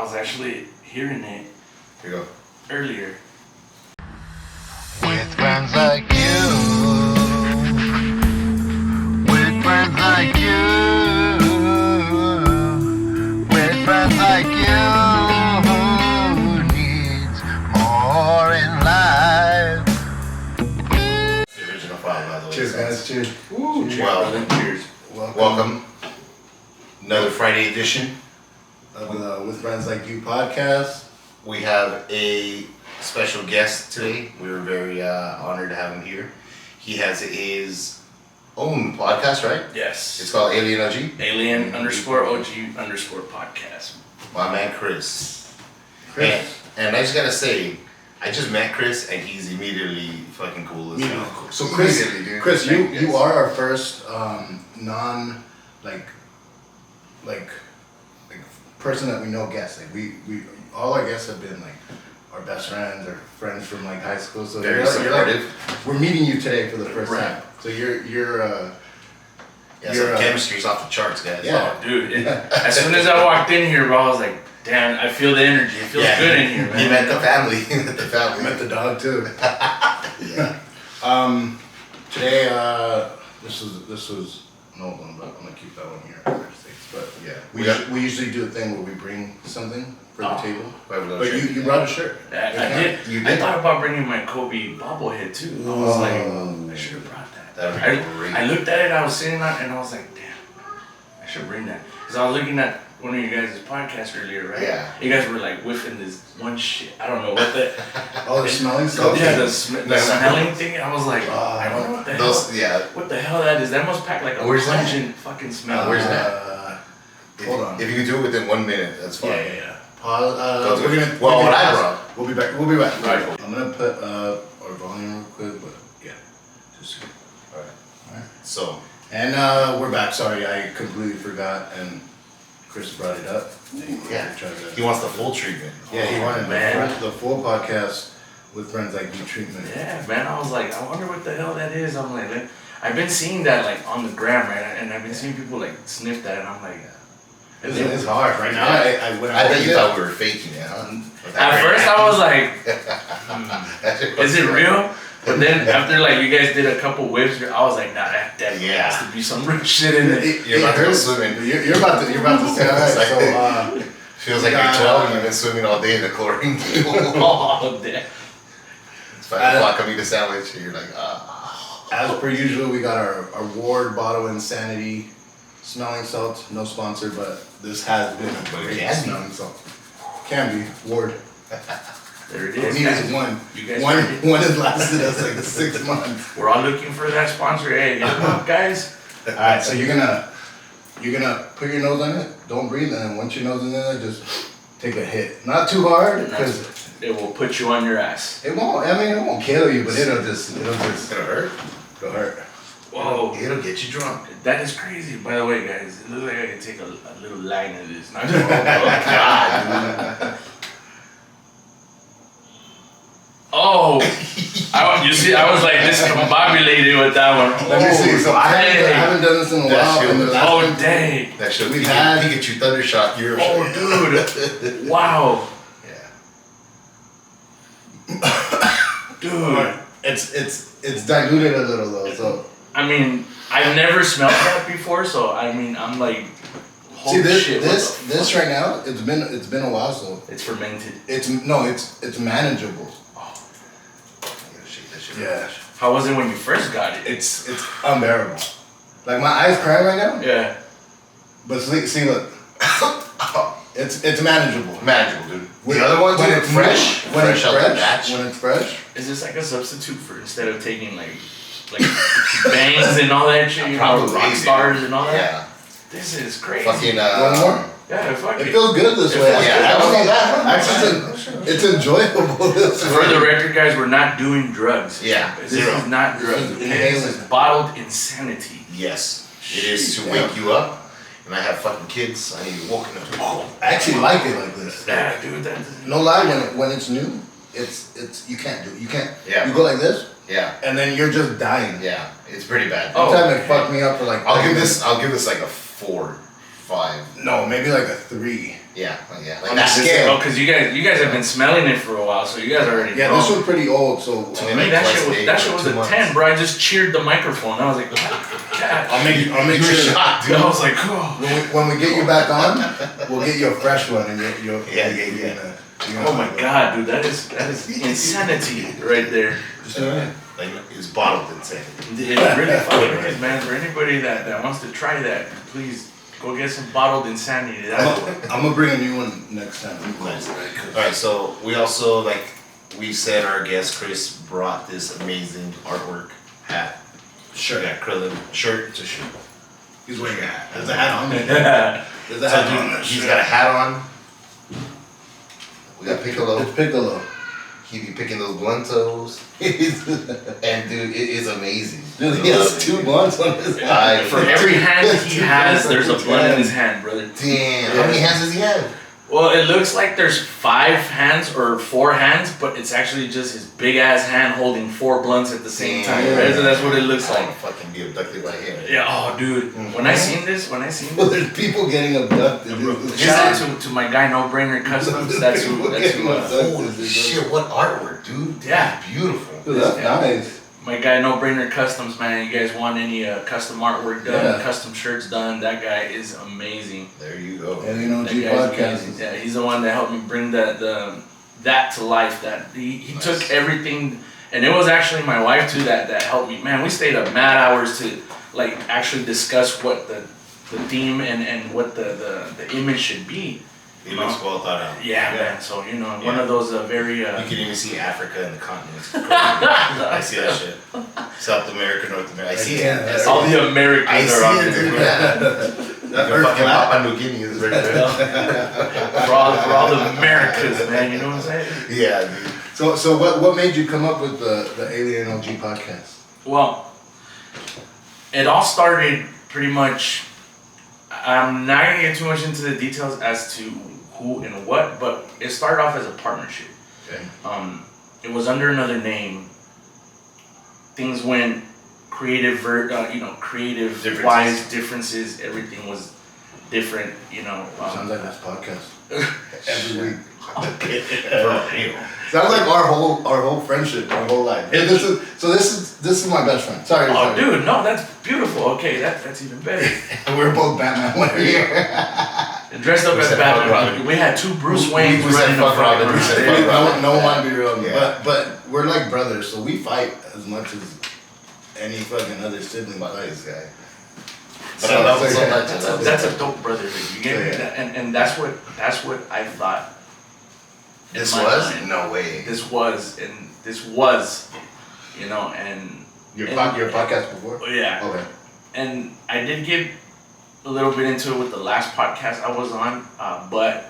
was actually hearing it. Here you go. Earlier. With friends like you, with friends like you, with friends like you, who needs more in life? The original file, by the way. Cheers, guys. Cheers. Woo, cheers, Well, brother. Cheers. Welcome. Another Friday edition. Of the With Friends Like You podcast. We have a special guest today. We were very honored to have him here. He has his own podcast, right? Yes. It's called Alien OG. Alien _OG_ podcast. My man Chris. And I just gotta say, I just met Chris and he's immediately fucking cool as hell. So Chris, Immediately, dude. Chris, Thank you are our first non like person that we know guest. Like we all our guests have been like our best friends or friends from like high school. So Very you're supportive. like, we're meeting you today for the first Right. time. So you're So chemistry's off the charts, guys. Yeah. Oh, dude. As soon as I walked in here, bro, I was like, damn, I feel the energy. It feels good in here, man. He met the family. He met the I family. met the dog too. Yeah. Today this was an old one, but I'm gonna keep that one here. But Yeah. we usually do a thing where we bring something for the table. But you you brought a shirt. I did. You I did. thought about bringing my Kobe bobblehead too. I was like, I should have brought that. That would be great. I looked at it, I was sitting on it, and I was like, damn, I should bring that. Because I was looking at one of you guys' podcasts earlier, right? Yeah. You guys were like whiffing this one shit. I don't know what the. Oh, the smelling stuff. Yeah, the smelling thing. I was like, Oh, I don't know what the Those, hell. yeah. What the hell that is? That must pack like a Where's that? pungent fucking smell. Where's that? Hold on. If you can do it within 1 minute, that's fine. Yeah. Pause. Go to We're it. gonna. Well, we're what gonna I pause. brought. We'll be back. We'll be back. Right. I'm gonna put our volume real quick, but yeah, just. Alright. So, And we're back. Sorry, I completely forgot, and Chris brought it up. yeah. Tried to- He wants the full treatment. Yeah, he wanted man. the full podcast with Friends Like You treatment. Yeah, man. I was like, I wonder what the hell that is. I'm like, I've been seeing that like on the gram, right? And I've been seeing people like sniff that, and I'm like, It's hard right now. Yeah. When I bet you did- thought we were faking it, huh? at first I was like, is it real? But then after like you guys did a couple whiffs, I was like, nah, that definitely Yeah. has to be some real shit in it. You're about to go hurts. swimming. You're about to say, all right, so Feels like you're 12 and you've been swimming all day in the chlorine pool. Oh, damn. It's 5 o'clock, I'm eating a sandwich, and you're like, ah. as per usual, we got our Ward Bottle Insanity smelling salt. No sponsor, but this has been a But it great can be. smelling salt. Can be Ward. There it We is. needed guys. one. You guys One heard it. one has lasted us like 6 months. We're all looking for that sponsor. Hey, hit 'em up, guys. All right, so you're gonna put your nose on it. Don't breathe, and then once your nose is in there, just take a hit. Not too hard, And because it will put you on your ass. it won't. I mean, it won't kill you, but it'll It's gonna hurt. hurt. Whoa. It'll get you drunk. That is crazy. By the way, guys, it looks like I can take a little line of this. Not just, oh, God, dude. Oh, you see, I was like discombobulated with that one. Let me see. So I dang. haven't done this in a That while. shit And the was- last Oh, one- dang. That shit, We've Pikachu, had- Pikachu Thundershock, you're Oh, dude. Wow. Yeah. Dude. It's diluted a little though. So I mean, I've never smelled that before, so I mean, I'm like, holy see shit. this right now. It's been a while. So It's fermented. it's manageable. You gotta shake that shit. Yeah. How was it when you first got it? It's unbearable. Like my eyes crying right now. Yeah. But see look. It's manageable. Manageable, dude. The other one, dude, fresh. When it's Fresh out the fresh. batch. When it's fresh. Is this like a substitute for instead of taking like bangs and all that shit, you know, Probably, rock dude. stars and all that? Yeah. This is crazy. Fucking, One more. Yeah, fuck It it. feels good this It way. feels good. Actually, it's enjoyable this way. For the record, guys, we're not doing drugs. Yeah, This zero. is not drugs. This is Okay? This is inhaling. bottled insanity. Yes. It is to Jeez, wake you up. And I have fucking kids. I need to woken up to I actually like it like this. Yeah, dude, that. No lie, when it's new, it's you can't do it. You can't. Yeah. You go like this, Yeah. and then you're just dying. Yeah. It's pretty bad. Oh. One time it fucked me up for like. I'll 30 give minutes. this like a 4, 5. No, maybe like a 3. Yeah. Like On that this- scale. Oh, because you guys have been smelling it for a while, so you guys already Yeah, know. this was pretty old, so To me, that shit was 2 a months. 10, bro. I just cheered the microphone. I was like, God. I'll make You were sure shocked, dude. I was like, oh. when we get you back on, we'll get you a fresh one and you'll Yeah. Oh my God, dude, that is insanity right there. Like it's bottled insane. It really fucking is, man. For anybody that wants to try that, please go get some bottled insanity. I'm gonna bring a new one next time. Nice. Alright, so we also, like we said, our guest Chris brought this amazing artwork hat. Sure. Yeah, acrylic shirt. It's a shirt. He's wearing a hat. There's a hat on. Yeah. There's a hat So, on. dude, he's got a hat on. We got Piccolo. It's Piccolo. He be picking those bluntos. And dude, it is amazing. Dude, he has 2 blunts on his hat. For every hand he has, there's a blunt in his hand, brother. Damn, how many hands does he have? Well, it looks like there's 5 hands or 4 hands, but it's actually just his big ass hand holding 4 blunts at the same time. Yeah. Right? So that's what it looks I like. wanna fucking be abducted by him. Yeah. Oh, dude. When I seen this, Well, there's people getting abducted. dude. shout out to my guy No Brainer Customs. That's who. Holy shit, what artwork, dude. Yeah. That's beautiful. Dude, that's nice. My guy No Brainer Customs, man. You guys want any custom artwork done, Yeah. custom shirts done? That guy is amazing. There you go. And you know, That G guy's podcast. amazing. Yeah, he's the one that helped me bring that to life. That he Nice. took everything, and it was actually my wife too that helped me. Man, we stayed up mad hours to like actually discuss what the theme and what the image should be. It looks well thought out. Yeah, man. So one of those very. You can even see Africa and the continents. I see that shit. South America, North America. I see Yeah. it. That's all it. the Americans I are see on it, there. dude. Yeah. That fucking Papua New Guinea is right there. for all the Americas, man. You know what I'm saying? Yeah, dude. So what made you come up with the Alien OG podcast? Well, it all started pretty much. I'm not gonna get too much into the details as to who and what, but it started off as a partnership. Okay. It was under another name. Things went creative, creative Differences. wise differences. Everything was different. Sounds like this podcast every week. For real. Sounds like our whole friendship, our whole life. Hey, this is my best friend. Sorry. Oh, sorry. dude, no, that's beautiful. Okay, that's even better. We're both Batman. Whatever. And dressed up We as said fuck Batman. Robin. We had 2 Bruce Waynes We said running fuck the Robin. We said fuck Robin. No one to be real. Yeah. But we're like brothers, so we fight as much as any fucking other sibling Fuck fights. this guy. But So- I love it so so yeah, much. I love it. That's a dope brotherhood. You get me? Yeah. And that's what I thought. in This my was? mind. No way. This was, and Your And- podcast before? yeah. Okay. And I did get a little bit into it with the last podcast I was on, but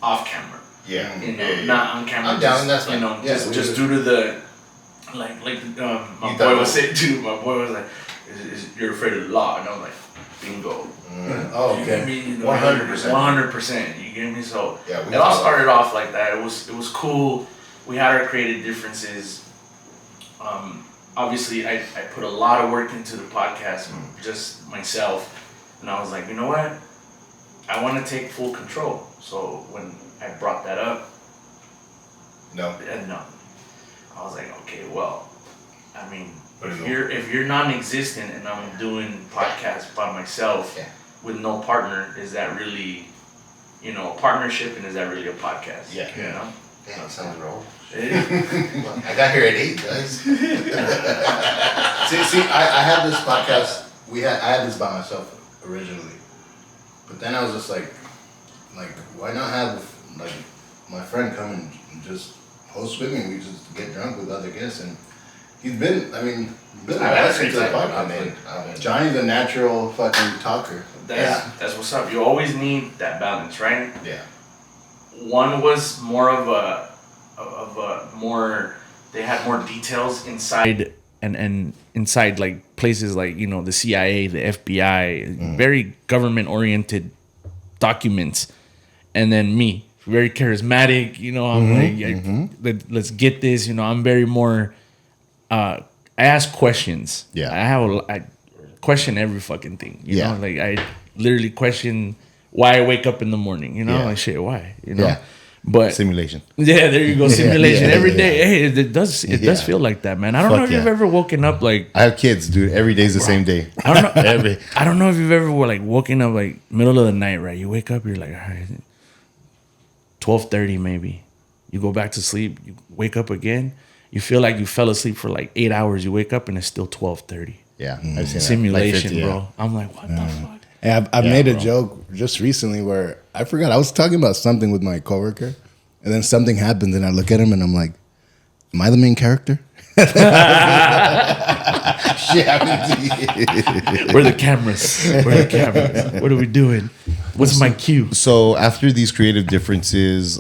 off camera. Yeah. You know, not on camera. I'm down, just, that's fine. You know, Yeah, just we just just- due to the my You boy thought- was saying too. My boy was like, "You're afraid of the law," and I was like, "Bingo." Oh, You get okay. me? 100%. 100%. You get me? So Yeah, we it all thought- started off like that. It was cool. We had our creative differences. Obviously, I put a lot of work into the podcast, just myself, and I was like, you know what? I want to take full control. So when I brought that up, No. no, I was like, okay, well, I mean, What is it? if you're non-existent and I'm doing podcasts by myself Yeah. with no partner, is that really, a partnership, and is that really a podcast? Yeah. You know? Damn, sounds wrong. It is. I got here at 8, guys. See, I had this podcast. I had this by myself originally, but then I was just like, why not have like my friend come and just host with me? We just get drunk with other guests, and he's been. I mean, been a I've had a blessing great to the time. podcast. I'm in. Johnny's a natural fucking talker. That's what's up. You always need that balance, right? Yeah. One was more of a more. They had more details inside and inside like places like the CIA, the FBI, very government oriented documents, and then me, very charismatic. I'm like, let's get this. I'm very more. I ask questions. Yeah. I question every fucking thing. You Yeah. know, like I literally question why I wake up in the morning. You know, Yeah. like shit, why? You know, Yeah. but Simulation. yeah, there you go, simulation yeah, every yeah. day. Hey, it does Yeah. feel like that, man. I don't Fuck know if you've yeah. ever woken up like. I have kids, dude. Every day's the same day. I don't know. Every I don't know if you've ever like woken up like middle of the night, right? You wake up, you're like, all right, 12:30 maybe. You go back to sleep. You wake up again. You feel like you fell asleep for like 8 hours. You wake up and it's still 12:30. Yeah, I've seen that. Like Simulation, 50, yeah. bro. I'm like, what the fuck? Hey, I've Yeah, made a bro. joke just recently where I forgot I was talking about something with my coworker, and then something happened, and I look at him and I'm like, "Am I the main character?" Where are the cameras? Where are the cameras? What are we doing? What's my cue? So after these creative differences,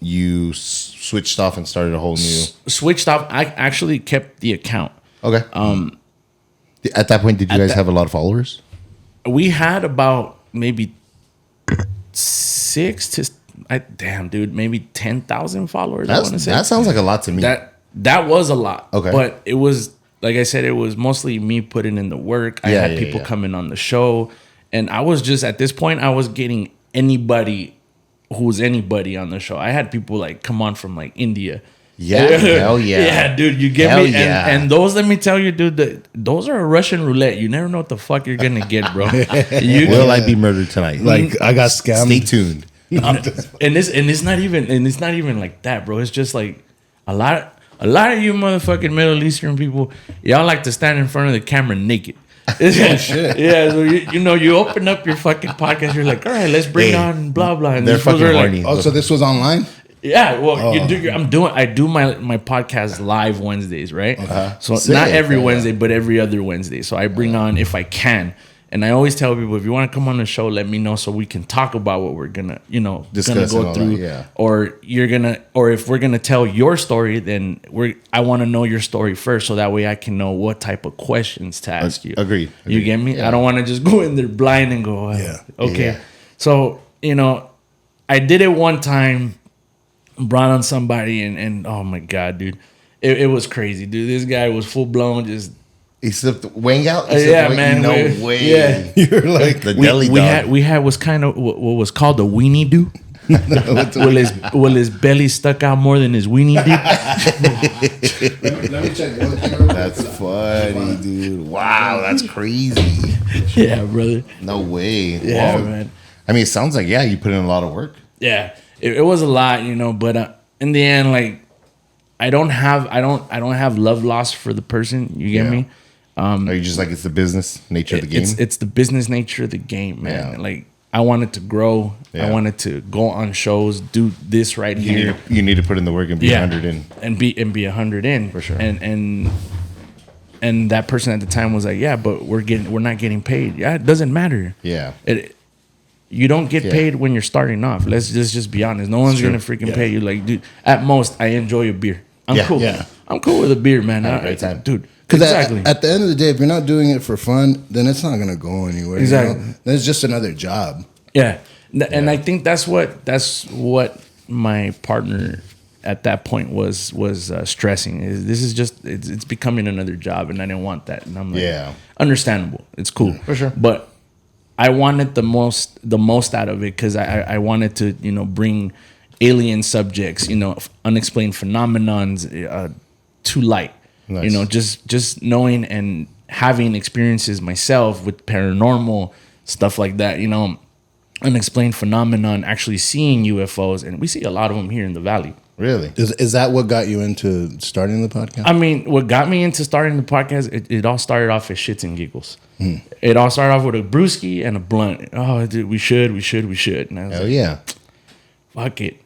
you switched off and started a whole new. Switched off. I actually kept the account. Okay. At that point, did you guys have a lot of followers? We had about maybe 6 to damn dude, maybe 10,000 followers. I want to say That sounds like a lot to me. that was a lot. Okay. But it was, like I said, it was mostly me putting in the work. I had people coming on the show, and I was just at this point I was getting anybody who's anybody on the show. I had people like come on from like India. Yeah, hell yeah. Yeah, dude, you get Hell me. yeah. And those, let me tell you, dude, those are a Russian roulette. You never know what the fuck you're gonna get, bro. Will I be murdered tonight? Like I got scammed. Stay tuned. and it's not even like that, bro. It's just like a lot of you motherfucking Middle Eastern people, y'all like to stand in front of the camera naked. shit. Yeah, so you open up your fucking podcast, you're like, all right, let's bring on blah blah. And They're these fools fucking are like, horny. Oh, so this was online? yeah, well, I do my podcast live Wednesdays, right? So Sick. not every Wednesday, but every other Wednesday. So I bring on if I can, and I always tell people, if you want to come on the show, let me know so we can talk about what we're gonna, Discuss and go all through. that, yeah. Or if we're gonna tell your story, then I want to know your story first, so that way I can know what type of questions to ask you. Agreed. You get me? Yeah. I don't want to just go in there blind and go, okay. Yeah. So I did it one time. Brought on somebody and oh my god, dude, it was crazy, dude. This guy was full blown, just He slipped wang out? He yeah, slipped wang? man. No way. Yeah, You're like, The deli we dog. had was kind of what was called a weenie do. Will his belly stuck out more than his weenie did? let me check one thing. That's funny, dude. Wow, that's crazy. Yeah, brother. No way. Yeah, Wow. man. I mean, it sounds like, yeah, you put in a lot of work. Yeah, it was a lot, but in the end, like I don't have love lost for the person. You get Yeah. me? Are you just like, it's the business nature of the game? It's the business nature of the game, man. Yeah. Like I wanted to grow. Yeah. I wanted to go on shows, do this right here, you need to put in the work and be 100 in. and be 100 in For sure. And that person at the time was like, yeah, but we're not getting paid. Yeah, it doesn't matter. Yeah. You don't get Yeah. paid when you're starting off. Let's just be honest. No one's true. gonna freaking pay you. Like, dude, at most, I enjoy a beer. I'm Yeah. cool. Yeah. I'm cool with a beer, man. Have a great time. Dude. Because Exactly. at the end of the day, if you're not doing it for fun, then it's not gonna go anywhere. Exactly. Then it's just another job. Yeah, and I think that's what my partner at that point was stressing. This is just it's becoming another job, and I didn't want that. And I'm like, Yeah. understandable. It's cool For sure. but I wanted the most out of it because I wanted to bring alien subjects, unexplained phenomenons to light. Nice. Just knowing and having experiences myself with paranormal stuff like that, unexplained phenomenon, actually seeing UFOs, and we see a lot of them here in the valley. Really? Is that what got you into starting the podcast? I mean, what got me into starting the podcast, it all started off as shits and giggles. It all started off with a brewski and a blunt. Oh, dude, we should. And I was Hell like, yeah. fuck it.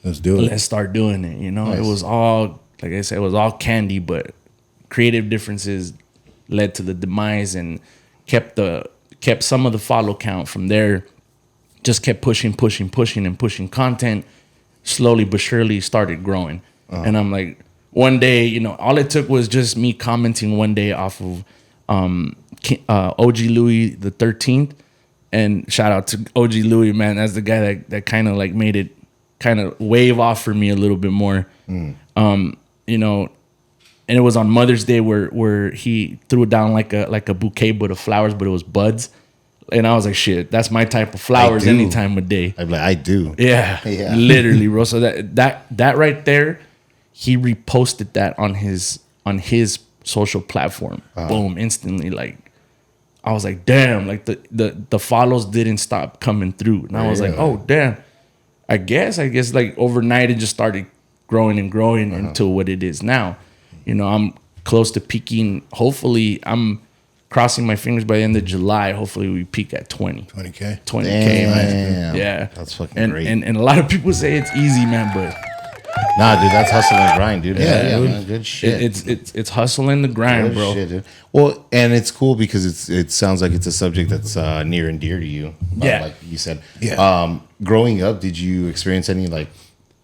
Let's do it. Let's start doing it. Nice. It was all, like I said, it was all candy, but creative differences led to the demise and kept some of the follow count from there. Just kept pushing content. Slowly but surely started growing. And I'm like, one day, all it took was just me commenting one day off of OG Louis the 13th. And shout out to OG Louis, man. That's the guy that kind of like made it kind of wave off for me a little bit more. And it was on Mother's Day where he threw down like a bouquet but of flowers, but it was buds. And I was like, shit, that's my type of flowers do. any time of day. I'm like, I do. Yeah, Yeah. literally, bro. So that right there, he reposted that on his social platform. Boom, instantly. Like, I was like, damn. Like the follows didn't stop coming through, and I was like, oh damn. I guess like overnight it just started growing and growing into what it is now. You know, I'm close to peaking. Hopefully, I'm crossing my fingers by the end of July. Hopefully, we peak at 20K. 20K, man. Damn. Yeah, That's fucking great. And a lot of people say it's easy, man, but Nah, dude, that's hustle and grind, dude. Yeah, man. Good shit. it's hustle and the grind, Good bro. shit, dude. Well, and it's cool because it sounds like it's a subject that's near and dear to you. Yeah. Like you said. Yeah. Growing up, did you experience any like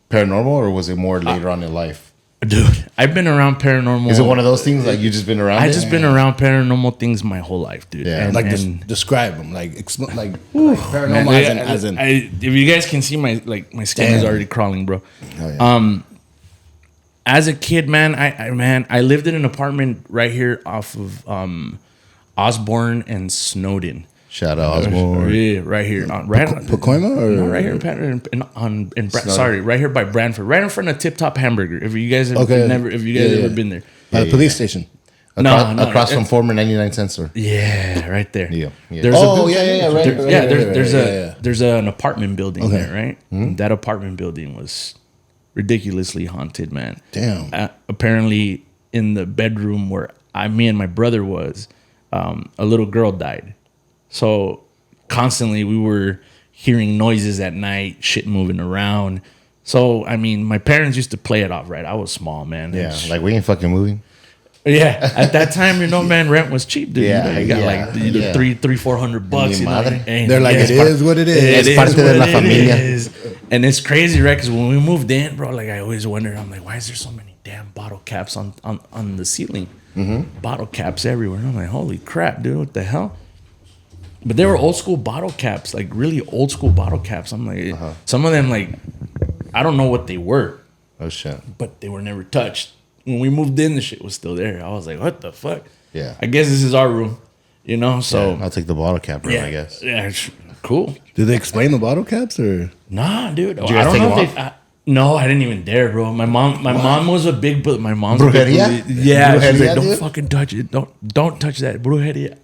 paranormal, or was it more later on in life? Dude, I've been around paranormal. Is it one of those things like you just been around? I it? just been around paranormal things my whole life, dude. Yeah. And, Like, and describe them. Like, like man, paranormal as in. if you guys can see my skin is Damn. already crawling, bro. Oh, yeah. As a kid, man, I lived in an apartment right here off of Osborne and Snowden. Shout out Osborne. Yeah, right here, right Pacoima or no, right here right here by Brantford, right in front of Tip Top Hamburger. If you guys have ever been there, police station. Across from former 99 cent store. yeah, right there. Yeah. There's right. there's an apartment building there, right? That apartment building was ridiculously haunted, man. Damn. Apparently, in the bedroom where me and my brother was, a little girl died. So constantly we were hearing noises at night, shit moving around. So I mean, my parents used to play it off, right? I was small, man. Yeah, like we ain't fucking moving. Yeah, at that time, you know, man, rent was cheap, dude. Yeah, You got like $300-$400. You know, madre. and They're like, yeah, it is what it is. It Es is parte de what la it familia. is. And it's crazy, right? Because when we moved in, bro, like I always wondered, I'm like, why is there so many damn bottle caps on the ceiling? Bottle caps everywhere. And I'm like, holy crap, dude, what the hell? But they were old school bottle caps, like really old school bottle caps. I'm like, some of them, like, I don't know what they were, Oh shit. but they were never touched. When we moved in, the shit was still there. I was like, what the fuck? Yeah. I guess this is our room, you know? So, I'll take the bottle cap room, I guess. Yeah, cool. Did they explain the bottle caps or? Nah, dude. you guys take them off? No, I didn't even dare, bro. My mom was a big, but my mom's Brujeria? a big, yeah. She's Brujeria, like, don't dude? fucking touch it. Don't touch that brujeria.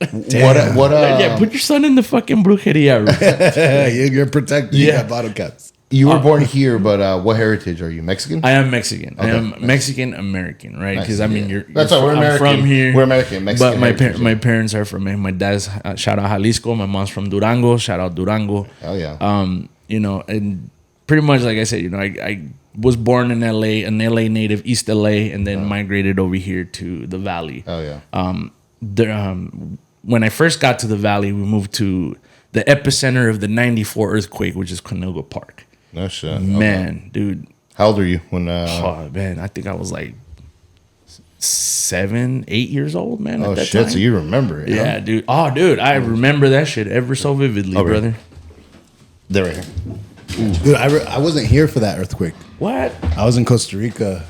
What Yeah, put your son in the fucking brujeria room. You're protected. You Yeah. got bottle caps. you were born here, but what heritage are you? Mexican? I am Mexican. I am Mexican American, right? Because I mean, Yeah. you're That's why we're I'm American. from here. We're American. Mexican But heritage, my parents are from my dad's shout out Jalisco. My mom's from Durango. Shout out Durango. Hell yeah. You know, and pretty much like I said, you know, I was born in LA, an LA native, East LA, and then migrated over here to the Valley. Oh yeah. When I first got to the Valley, we moved to the epicenter of the '94 earthquake, which is Conejo Park. No shit. Man, dude. How old are you when? Oh man, I think I was like 7, 8 years old, man. Oh at that shit! time. So you remember it? Yeah, dude. Oh, dude, I remember that shit ever so vividly, Okay. brother. They're right here. Dude, I wasn't here for that earthquake. What? I was in Costa Rica.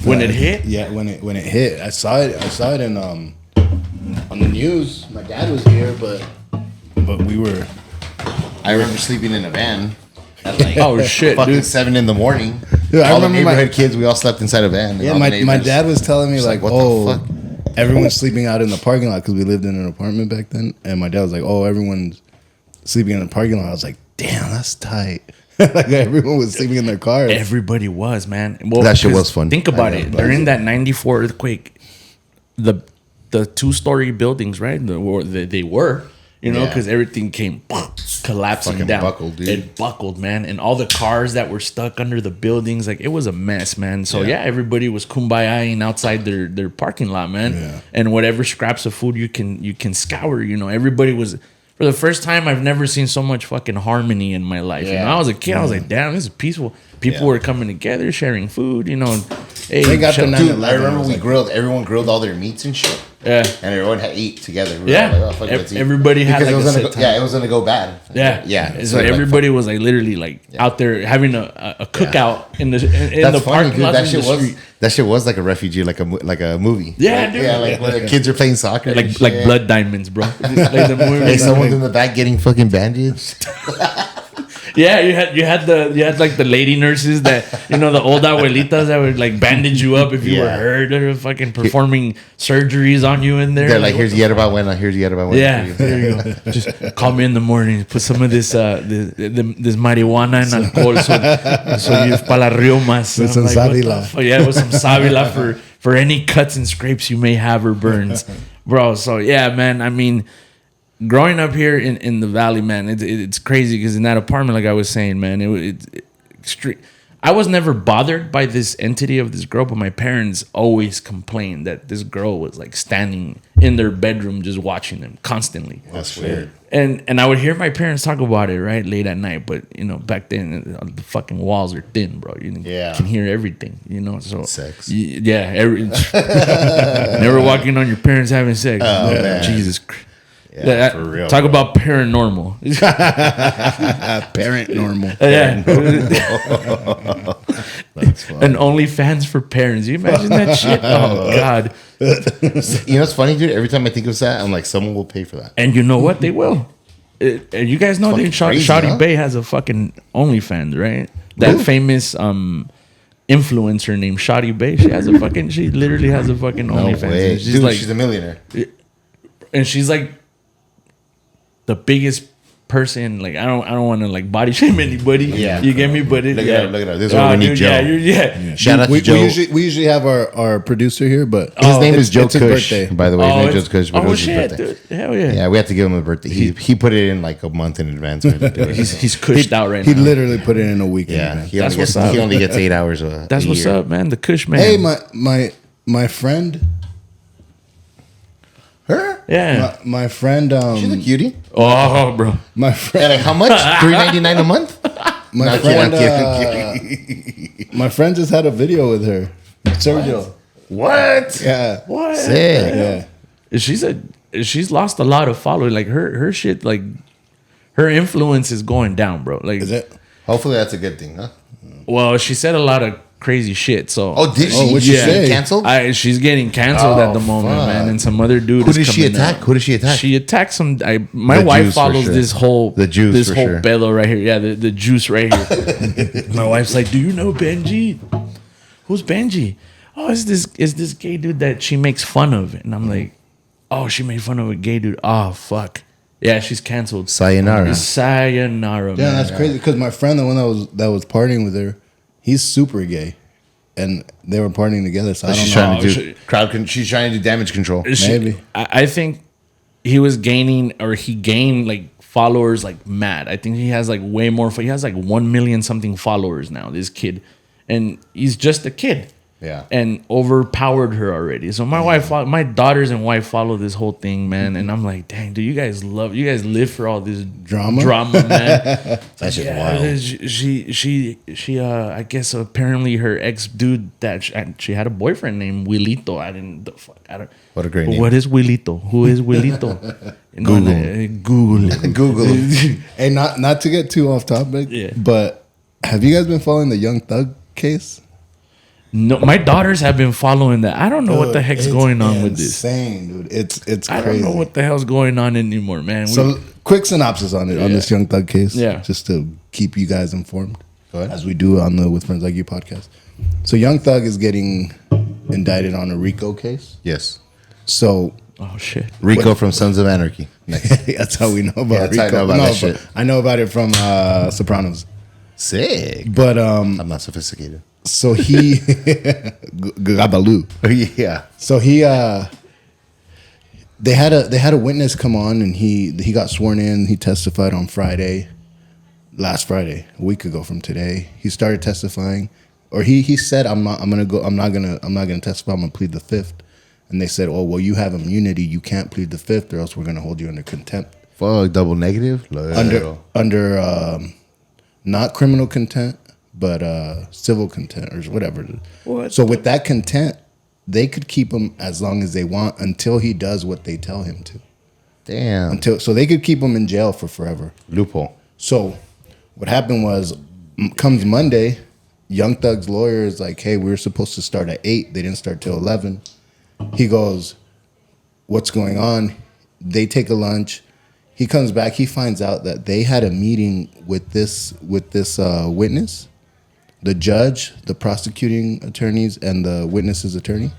When it hit? Yeah, when it hit. I saw it in on the news. My dad was here, but we were. I remember sleeping in a van at like Oh shit, fucking dude. 7 in the morning. Dude, I all the remember neighborhood kids, we all slept inside a van. and Yeah, all the my neighbors- dad was telling me Just like, like, what the oh, fuck? everyone's sleeping out in the parking lot because we lived in an apartment back then. And my dad was like, oh, everyone's sleeping in the parking lot. I was like, damn, that's tight. Like everyone was sleeping in their cars. Everybody was, man. Well, That shit 'cause was fun. Think about I it. know, During that '94 earthquake, the 2-story buildings, right? They were, you know, Yeah. because everything came collapsing Fucking down. buckled, dude. It buckled, man, and all the cars that were stuck under the buildings, like it was a mess, man. So yeah, everybody was kumbayaing outside their parking lot, man, Yeah. and whatever scraps of food you can scour. You know, everybody was. For the first time, I've never seen so much fucking harmony in my life. You know, Yeah. I was a kid. I was like, damn, this is peaceful. People Yeah. were coming together, sharing food. You know, and, hey, They got shut- the Dude, 9/11, I remember it was we like- grilled. Everyone grilled all their meats and shit. Yeah. And everyone had ate together. We were Yeah. all like, oh, fuck, let's eat. Everybody had Because like it was a gonna set go, time. yeah, it was gonna go bad. Yeah, So So like, everybody was like literally like out there having a cookout in the That's the funny, parking dude. lot That in shit the was street. that shit was like a refugee, like a movie. Yeah, Like, dude. Yeah, like when the kids are playing soccer, and Like shit. blood diamonds, bro. Just like the movie. Like someone's in the back getting fucking bandaged. Yeah, you had like the lady nurses that the old abuelitas that would like bandage you up if you were Yeah. hurt or fucking performing surgeries on you in there. They're like, what here's the yerba buena, here's yerba buena. Yeah, for you. there you go. Just call me in the morning. Put some of this this marijuana and alcohol so you para la riomas. With And I'm some what the savila. fuck? Yeah, with some savila for any cuts and scrapes you may have or burns, bro. So yeah, man. I mean, growing up here in the valley, man, it's crazy because in that apartment, like I was saying, man, it extreme. I was never bothered by this entity of this girl, but my parents always complained that this girl was like standing in their bedroom just watching them constantly. That's weird. And I would hear my parents talk about it right late at night, but back then the fucking walls are thin, bro. You can hear everything, So Sex. never walking on your parents having sex. Oh, man. Jesus Christ. Yeah, for real. Talk about paranormal. Parent normal. Yeah. That's fun. And OnlyFans for parents. You imagine that shit? Oh God. You know what's funny, dude? Every time I think of that, I'm like, someone will pay for that. And you know what? They will. And you guys know that Fucking crazy, Shawty huh? Bay has a fucking OnlyFans, right? That famous influencer named Shawty Bay. She literally has a fucking No OnlyFans. way. And she's Dude, like, she's a millionaire. and she's like the biggest person. Like I don't want to like body shame anybody. Yeah. You get me? But it, Look yeah. at her, look at her. This is why we need dude, Joe. Yeah. Shout out to We Joe. usually have our producer here, but His name is Joe it's his Kush, birthday. by the way. His name is Joe Kush, but it Oh was his shit, birthday. dude! Hell yeah. Yeah, we had to give him a birthday. He put it in like a month in advance. We had to do it. He's cushed out right He now. literally put it in a week. Yeah, he only, That's gets, what's up. he only gets 8 hours a That's a what's year. up, man. The Kush man. Hey, my friend. Her? Yeah. My friend. She's a cutie. Oh, bro. My And friend. like, how much? $3.99 a month? My Not friend. kidding. My friend just had a video with her, Sergio. What? Yeah. What? Sick. Yeah. She's lost a lot of followers. Like her shit, like her influence is going down, bro. Like, Is it? Hopefully that's a good thing, huh? well, she said a lot of crazy shit. So Oh, did she? Oh, what'd she She say? canceled? she's getting canceled at the moment, fuck. man. And some other dude. Who is did she coming attack? out. Who did she attack? She attacked some. My The wife Jews, for follows sure. this whole The Jews, this for whole sure. bellow right here. Yeah, the juice right here. My wife's like, "Do you know Benji? Who's Benji? Oh, it's this gay dude that she makes fun of." And I'm like, "Oh, she made fun of a gay dude. Oh, fuck. Yeah, she's canceled. Sayonara. Sayonara, Yeah, man. that's crazy. Because my friend, the one that was partying with her, he's super gay, and they were partying together. So I don't She's know. trying to she- do crowd. She's trying to do damage control. Maybe. I think he gained like followers like mad. I think he has like way more. He has like 1 million something followers now. This kid, and he's just a kid. Yeah. And overpowered her already. So my daughters and wife follow this whole thing, man. And I'm like, dang, do you guys live for all this Drama? man. That's just Yeah, wild. she I guess apparently her ex dude that she had a boyfriend named Willito. I don't. What a great But name. what is Willito? Who is Willito? Google. Google. Hey, not to get too off topic, Yeah. but have you guys been following the Young Thug case? No, my daughters have been following that. I don't know what the heck's It's going on with this. Insane, dude. It's I crazy. don't know what the hell's going on anymore, man. So, quick synopsis on it on this Young Thug case. Yeah. Just to keep you guys informed, Go ahead. as we do on the With Friends Like You podcast. So, Young Thug is getting indicted on a RICO case. Yes. So, Oh shit. Rico from Sons of Anarchy. Next. that's how we know about Yeah, that's RICO. how I know about that shit. but I know about it from Sopranos. Sick. But I'm not sophisticated. so he Gabalu. Yeah. So he they had a witness come on, and he got sworn in. He testified on last Friday, a week ago from today. He started testifying, or he said, I'm not gonna testify. I'm gonna plead the fifth. And they said, oh well, you have immunity. You can't plead the fifth, or else we're gonna hold you under contempt. Fuck, double negative? Under not criminal contempt, but civil contempt or whatever. What So with that contempt, they could keep him as long as they want until he does what they tell him to. Damn. So they could keep him in jail for forever. Loophole. So what happened was, comes Monday, Young Thug's lawyer is like, hey, we were supposed to start at 8. They didn't start till 11. He goes, what's going on? They take a lunch. He comes back. He finds out that they had a meeting with this witness, the judge, the prosecuting attorneys, and the witness's attorney.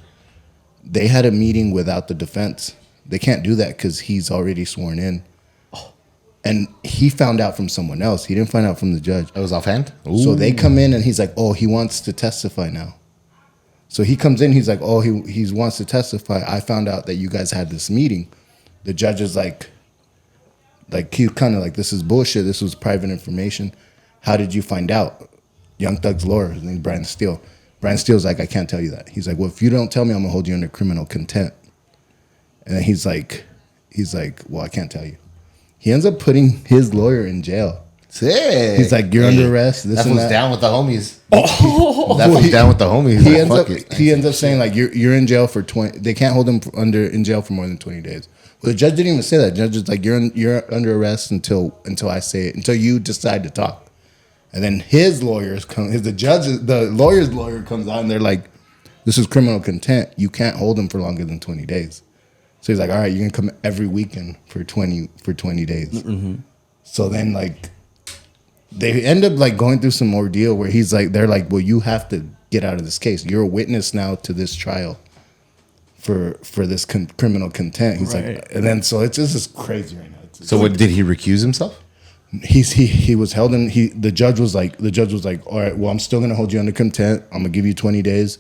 They had a meeting without the defense. They can't do that because he's already sworn in. And he found out from someone else. He didn't find out from the judge. That was offhand? So they come in and he's like, oh, he wants to testify now. So he comes in, he's like, oh, he wants to testify. I found out that you guys had this meeting. The judge is like he's kind of like, this is bullshit. This was private information. How did you find out? Young Thug's lawyer, his name's Brian Steele. Brian Steele's like, I can't tell you that. He's like, well, if you don't tell me, I'm gonna hold you under criminal contempt. And then he's like, well, I can't tell you. He ends up putting his lawyer in jail. Sick. He's like, you're under arrest. This That and was that. down with the homies. That was down with the homies. He Like, ends fuck up it. he ends up saying like you're in jail for 20. They can't hold him in jail for more than 20 days. Well, the judge didn't even say that. The judge is like you're under arrest until I say it, until you decide to talk. And then his lawyers come. The lawyer's lawyer comes out and they're like, this is criminal contempt. You can't hold him for longer than 20 days. So he's like, all right, you can come every weekend for 20 days. Mm-hmm. So then like they end up like going through some ordeal where they're like, well, you have to get out of this case. You're a witness now to this trial for this criminal contempt. He's Right. like, and then so it's just crazy right now. So what, did he recuse himself? He was held in. The judge was like, all right, well, I'm still gonna hold you under contempt. I'm gonna give you 20 days,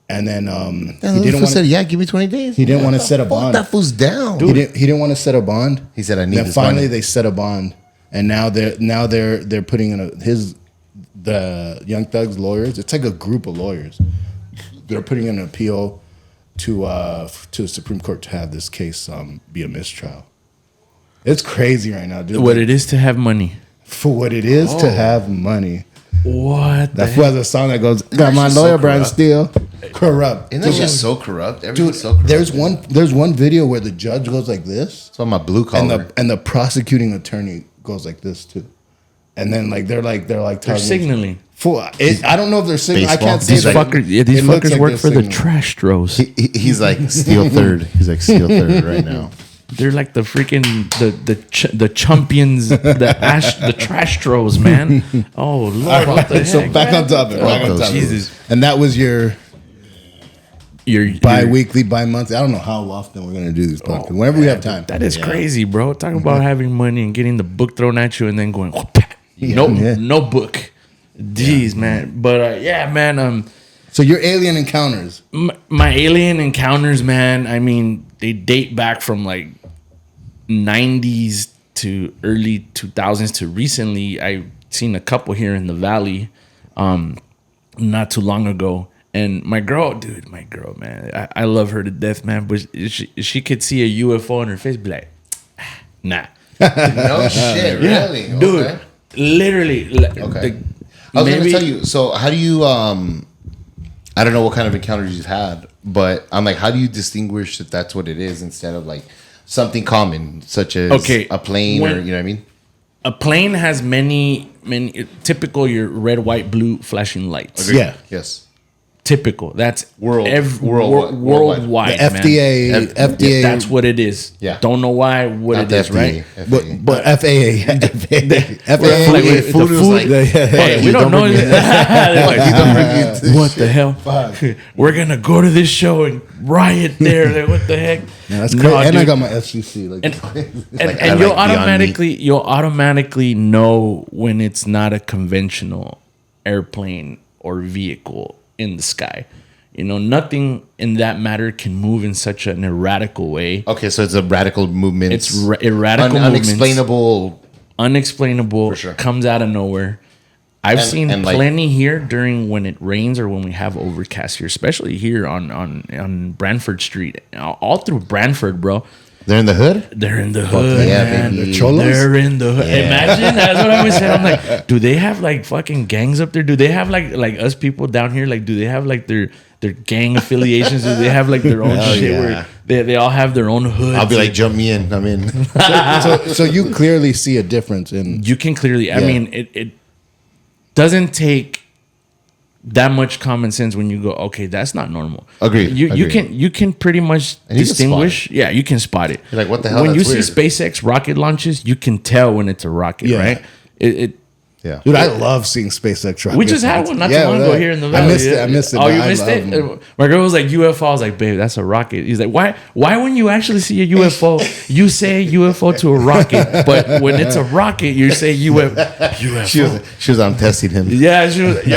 and then he didn't want. Yeah, give me 20 days. He didn't want to set a bond. That fool's down. He didn't want to set a bond. He said, I need Then this finally money. they set a bond, and now they're putting in the Young Thug's lawyers. It's like a group of lawyers. They're putting in an appeal to the Supreme Court to have this case be a mistrial. It's crazy right now, dude. What it is to have money. For what it is to have money. What? That was a song that goes, got my just so lawyer Brian corrupt. Steele. Corrupt. Isn't that just so corrupt? Dude, Everything's so corrupt. there's one video where the judge goes like this. So I'm a blue collar. And the prosecuting attorney goes like this too. And then like they're They're telling signaling. I don't know if they're signaling. I Baseball. can't say These that. these It looks fuckers like work they're for the signaling. trash throws. He's like steel third. He's like steel third right now. They're like the freaking the champions, the trash throws, man. Oh Lord, what the So heck, back man? on topic. Jesus. And that was your You're bi-weekly, bi-monthly. I don't know how often we're gonna do these podcasts. Whenever we have time. That is crazy, bro. Talk about having money and getting the book thrown at you and then going, no book. Jeez, man. But yeah, man. So your alien encounters. My alien encounters, man. I mean, they date back from like 90s to early 2000s to recently. I've seen a couple here in the valley, not too long ago. And my girl, man, I love her to death, man. But she could see a UFO on her face, be like, nah, No shit, really? dude. Okay. Literally, Okay. I was gonna tell you. So how do you? I don't know what kind of encounters you've had, but I'm like, how do you distinguish that that's what it is instead of like something common, such as a plane, or you know what I mean? A plane has many typical your red, white, blue flashing lights. Agreed. Yeah. Yes. Typical. That's Worldwide. worldwide. The man. FDA. That's what it is. Yeah. Don't know why. What Not it the is, right? FAA. But FAA. FAA. Like, Food the was food. like, Hey, we don't know. They're like, what the hell? We're gonna go to this show and riot there. Like, what the heck? Yeah, that's No, crazy. And I dude. got my FCC. Like, And I you'll like Beyond you'll automatically know when it's not a conventional airplane or vehicle in the sky. You know, nothing in that matter can move in such an erratical way. Okay, so it's a radical movement. It's erratical movements, unexplainable. unexplainable, For sure. comes out of nowhere. I've seen and, like- plenty here during when it rains or when we have overcast here, especially here on Brantford Street, all through Brantford, bro. They're in the hood. They're in the hood, yeah, man. baby. They're cholos? They're in the hood. Yeah. Imagine, that's what I was saying. I'm like, do they have like fucking gangs up there? Do they have like us people down here? Like, do they have like their gang affiliations? Do they have like their own Hell shit yeah. where they all have their own hoods? I'll be like, jump me in. I'm in. So you clearly see a difference in. you can clearly. I Yeah. mean, it doesn't take that much common sense when you go, okay, that's not normal. Agreed, You agreed. you can pretty much And you can distinguish. Yeah, you can spot it. You're like, what the hell? When you That's see weird. SpaceX rocket launches, you can tell when it's a rocket, Yeah. right? It Yeah. Dude, I love seeing SpaceX rockets. we just had one not too long ago here in the valley. I missed it. I missed it. Oh, but you I missed love it? them. My girl was like UFO. I was like, babe, that's a rocket. He's like, why when you actually see a UFO, you say UFO to a rocket, but when it's a rocket, you say UFO. She was on testing him. Yeah,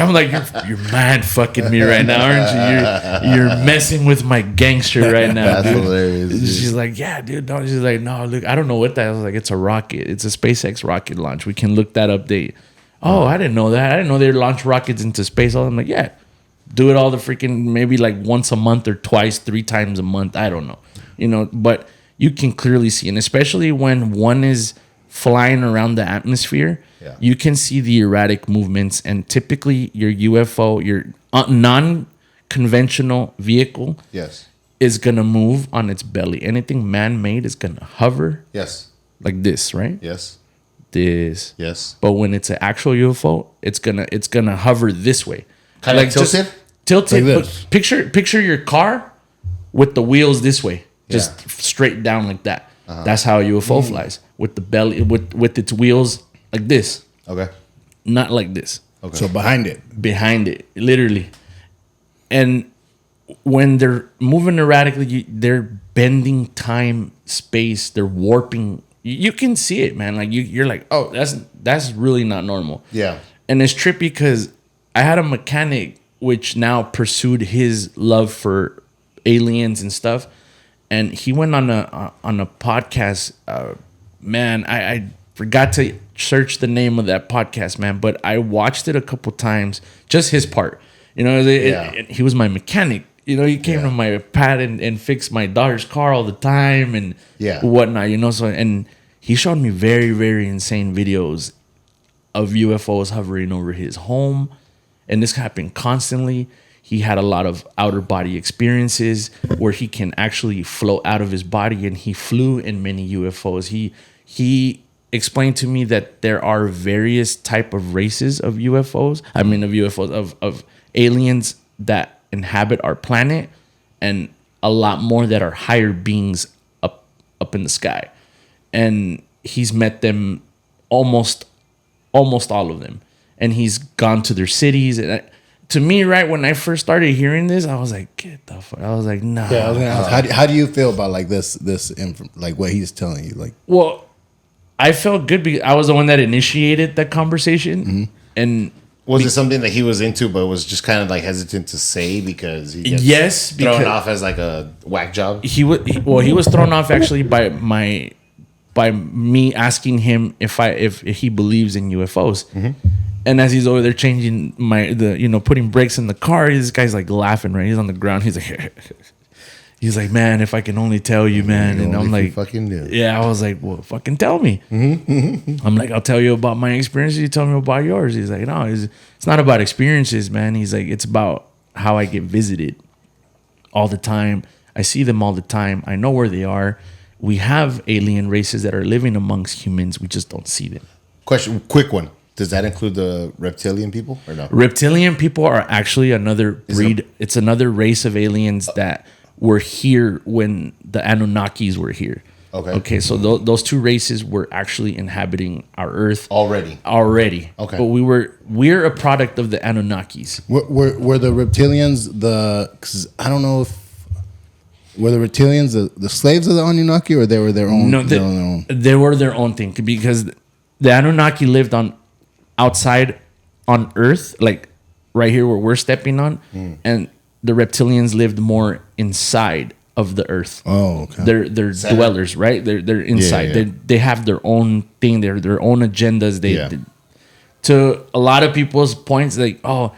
I'm like, you're mind fucking me right now, aren't you? You're messing with my gangster right now. That's dude. hilarious, dude. She's like, yeah, dude. No. She's like, no, look, I don't know what that is. I was like, it's a rocket. It's a SpaceX rocket launch. We can look that up. Oh, I didn't know that. I didn't know they launch rockets into space. I'm like, yeah, do it all the freaking maybe like once a month or twice, 3 times a month. I don't know, but you can clearly see, and especially when one is flying around the atmosphere, Yeah. you can see the erratic movements. And typically, your UFO, your non-conventional vehicle, Yes. is gonna move on its belly. Anything man-made is gonna hover Yes. like this, right? Yes. This. Yes. But when it's an actual UFO, it's gonna hover this way, Kinda like tilted? tilted. Like But this. picture your car with the wheels this way, just Yeah. straight down like that. That's how a UFO flies, with the belly, with its wheels like this, Okay. not like this, So behind it. behind it, literally. And when they're moving erratically, they're bending time, space. They're warping. You can see it, man. Like you're like, oh, that's really not normal. Yeah. And it's trippy because I had a mechanic which now pursued his love for aliens and stuff, and he went on a podcast. Man, I forgot to search the name of that podcast, man, but I watched it a couple times, just his part. You know, he was my mechanic. You know, he came to my pad and fixed my daughter's car all the time and whatnot, you know. So, and he showed me very, very insane videos of UFOs hovering over his home. And this happened constantly. He had a lot of outer body experiences where he can actually float out of his body, and he flew in many UFOs. He explained to me that there are various type of races of UFOs. I mean, of UFOs, of aliens that inhabit our planet, and a lot more that are higher beings up in the sky. And he's met them almost all of them, and he's gone to their cities. And to me, right when I first started hearing this, I was like, get the fuck. I was like, nah. Yeah, I was gonna ask, how do you feel about like this like what he's telling you? Like, Well, I felt good because I was the one that initiated that conversation. And Was it something that he was into, but was just kind of like hesitant to say because he gets yes, thrown because off as like a whack job? he was thrown off actually by me asking him if he believes in UFOs. And as he's over there changing putting brakes in the car, this guy's like laughing, right? He's on the ground. He's like, he's like, man, if I can only tell you, man. And I'm like, fucking do. yeah, I was like, well, fucking tell me. I'm like, I'll tell you about my experiences. You tell me about yours. He's like, no, it's not about experiences, man. He's like, it's about how I get visited all the time. I see them all the time. I know where they are. We have alien races that are living amongst humans. We just don't see them. Question, quick one. Does that include the reptilian people or no? Reptilian people are actually another breed. It's another race of aliens that were here when the Anunnakis were here. Okay. So those two races were actually inhabiting our Earth Already. Okay. But we're a product of the Anunnakis. were the reptilians because I don't know if were the reptilians the slaves of the Anunnaki, or they were their own? No, they were their own thing, because the Anunnaki lived outside on Earth, like right here where we're stepping on, and the reptilians lived more inside of the Earth. Oh, okay. They're dwellers, right? They're inside. Yeah. They have their own thing. They're their own agendas. To a lot of people's points, like, oh,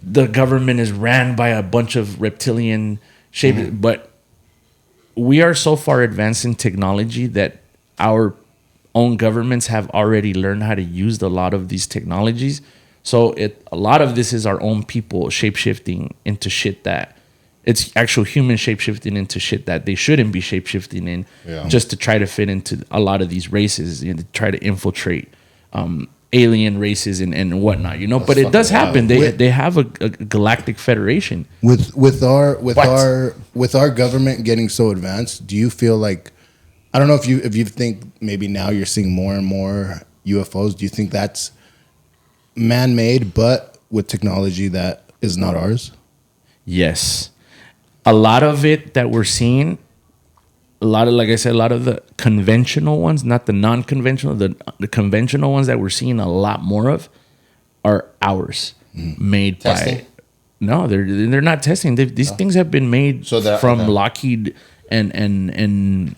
the government is ran by a bunch of reptilian shaped, but we are so far advanced in technology that our own governments have already learned how to use a lot of these technologies. So a lot of this is our own people shapeshifting into shit that it's actual human shapeshifting into shit that they shouldn't be shapeshifting in, just to try to fit into a lot of these races, to try to infiltrate alien races and whatnot, That's but it does fucking happen. wild. They have a galactic federation. With our government getting so advanced, do you feel like, I don't know if you think maybe now you're seeing more and more UFOs? Do you think that's man-made, but with technology that is not ours? Yes. A lot of it that we're seeing, like I said, a lot of the conventional ones, not the non-conventional, the conventional ones that we're seeing a lot more of are ours, made Testing? by. No, they're not testing. These things have been made from Lockheed and Northrop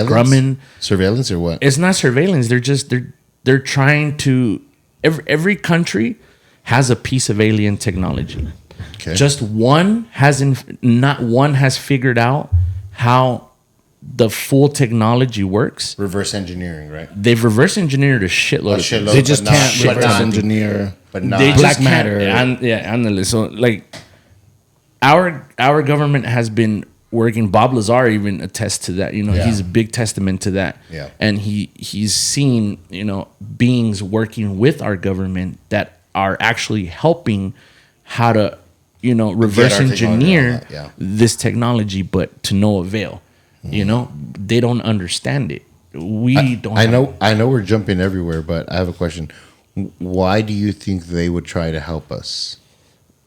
Grumman. Surveillance or what? It's not surveillance. They're trying to. Every country has a piece of alien technology. Okay. Just not one has figured out how the full technology works. Reverse engineering, right? They've reverse engineered a shitload. shitload. They just but not can't shit reverse ton. engineer. But not They Black just matter. Analyst. So like, our government has been working. Bob Lazar even attests to that. He's a big testament to that. Yeah. And he's seen beings working with our government that are actually helping how to reverse our technology engineer on that, yeah. this technology, but to no avail. They don't understand it. We don't. I know we're jumping everywhere, but I have a question. Why do you think they would try to help us?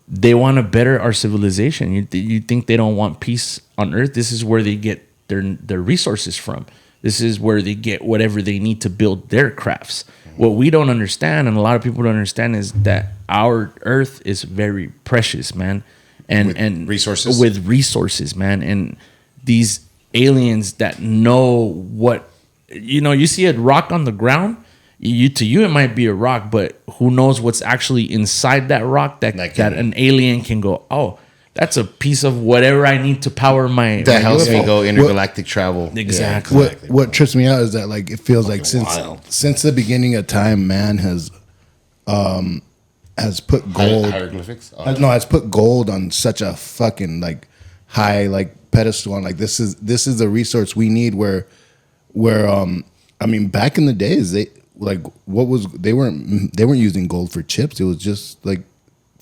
They want to better our civilization. You think they don't want peace on Earth? This is where they get their resources from. This is where they get whatever they need to build their crafts. What we don't understand, and a lot of people don't understand, is that our Earth is very precious, man. And resources? With resources, man. And these aliens that know what, you see a rock on the ground, to you it might be a rock, but who knows what's actually inside that rock that an alien can go, oh, that's a piece of whatever I need to power my That helps UFO. me go intergalactic travel. Exactly. Yeah, What trips me out is that like it feels like wild. since the beginning of time, man has put gold. Hieroglyphics? Has put gold on such a fucking like high like pedestal. And like this is a resource we need. Where I mean, back in the days they weren't using gold for chips. It was just like